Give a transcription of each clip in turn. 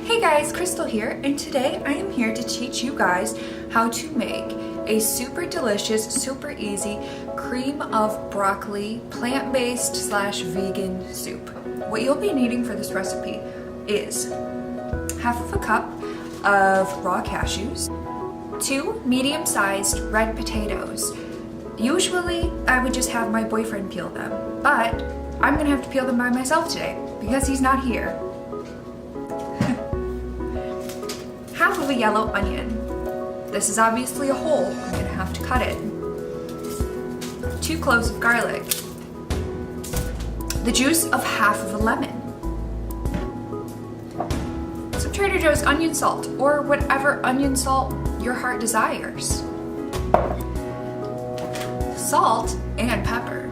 Hey guys, Crystal here, and today I am here to teach you guys how to make a super delicious, super easy cream of broccoli plant-based / vegan soup. What you'll be needing for this recipe is half of a cup of raw cashews, 2 medium-sized red potatoes. Usually I would just have my boyfriend peel them, but I'm gonna have to peel them by myself today because he's not here. Half of a yellow onion. This is obviously a whole, I'm gonna have to cut it. 2 cloves of garlic. The juice of half of a lemon. Some Trader Joe's onion salt, or whatever onion salt your heart desires. Salt and pepper.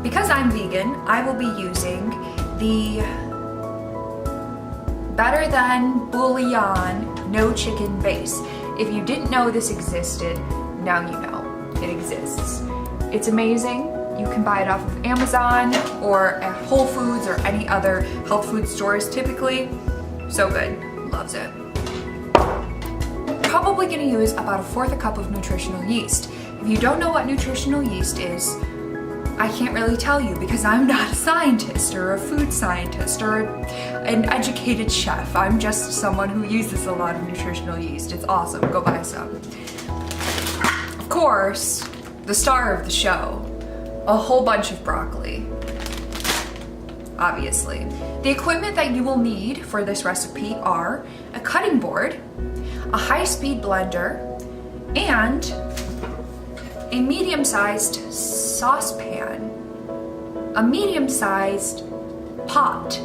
Because I'm vegan, I will be using the Better Than Bouillon no chicken base. If you didn't know this existed, now you know it exists. It's amazing. You can buy it off of Amazon or at Whole Foods or any other health food stores typically. So good, loves it. Probably gonna use about 1/4 cup of nutritional yeast. If you don't know what nutritional yeast is, I can't really tell you because I'm not a scientist or a food scientist or an educated chef. I'm just someone who uses a lot of nutritional yeast. It's awesome, go buy some. Of course, the star of the show, a whole bunch of broccoli, obviously. The equipment that you will need for this recipe are a cutting board, a high-speed blender, and a medium-sized saucepan, a medium-sized pot.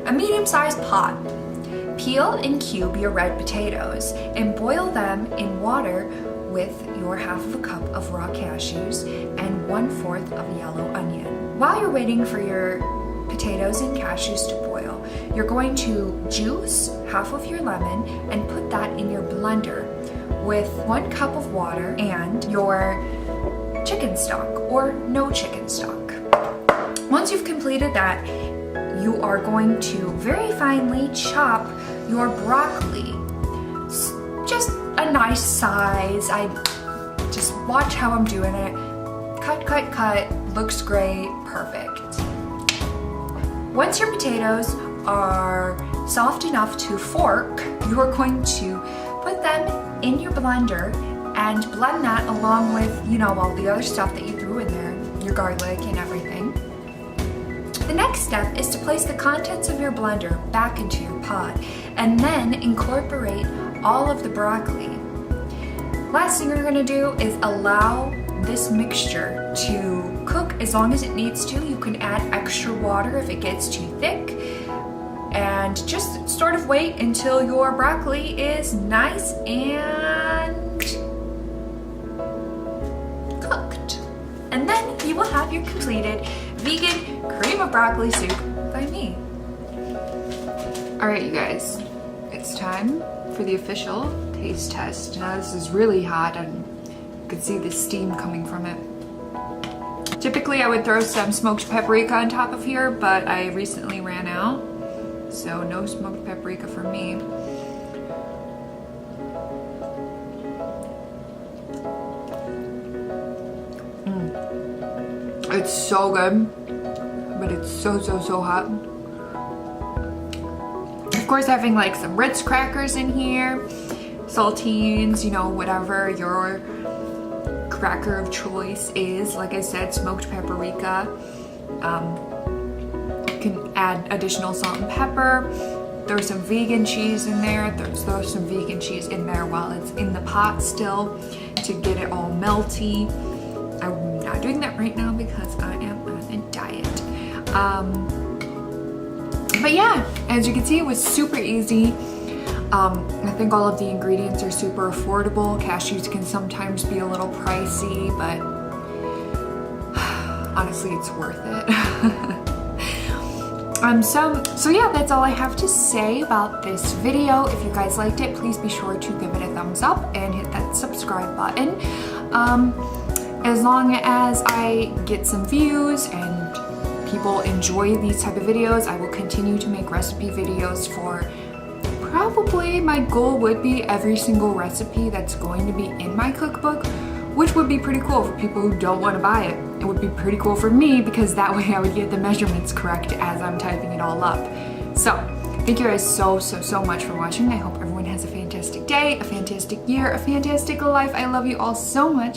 A medium-sized pot. Peel and cube your red potatoes and boil them in water with your half of a cup of raw cashews and 1/4 of yellow onion. While you're waiting for your potatoes and cashews to boil, you're going to juice half of your lemon and put that in your blender with 1 cup of water and your chicken stock or no chicken stock. Once you've completed that, you are going to very finely chop your broccoli. Just a nice size. I just watch how I'm doing it. Cut, cut, cut. Looks great. Perfect. Once your potatoes are soft enough to fork, you are going to put them in your blender and blend that along with, you know, all the other stuff that you threw in there, your garlic and everything. The next step is to place the contents of your blender back into your pot and then incorporate all of the broccoli. Last thing you're gonna do is allow this mixture to cook as long as it needs to. You can add extra water if it gets too thick, and just sort of wait until your broccoli is nice and cooked. And then you will have your completed vegan cream of broccoli soup by me. All right, you guys, it's time for the official taste test. Now this is really hot and you can see the steam coming from it. Typically I would throw some smoked paprika on top of here, but I recently ran out, so no smoked paprika for me. It's so good, but it's so hot. Of course, having like some Ritz crackers in here, saltines, you know, whatever your cracker of choice is. Like I said, smoked paprika. You can add additional salt and pepper. There's some vegan cheese in there. Throw some vegan cheese in there while it's in the pot still to get it all melty. I'm not doing that right now because I am on a diet. But yeah, as you can see, it was super easy. I think all of the ingredients are super affordable. Cashews can sometimes be a little pricey, but honestly, it's worth it. So yeah, that's all I have to say about this video. If you guys liked it, please be sure to give it a thumbs up and hit that subscribe button. as long as I get some views and people enjoy these type of videos, I will continue to make recipe videos for probably my goal would be every single recipe that's going to be in my cookbook, which would be pretty cool for people who don't want to buy it. It would be pretty cool for me because that way I would get the measurements correct as I'm typing it all up. So thank you guys so much for watching. I hope everyone has a fantastic day, a fantastic year, a fantastic life. I love you all so much.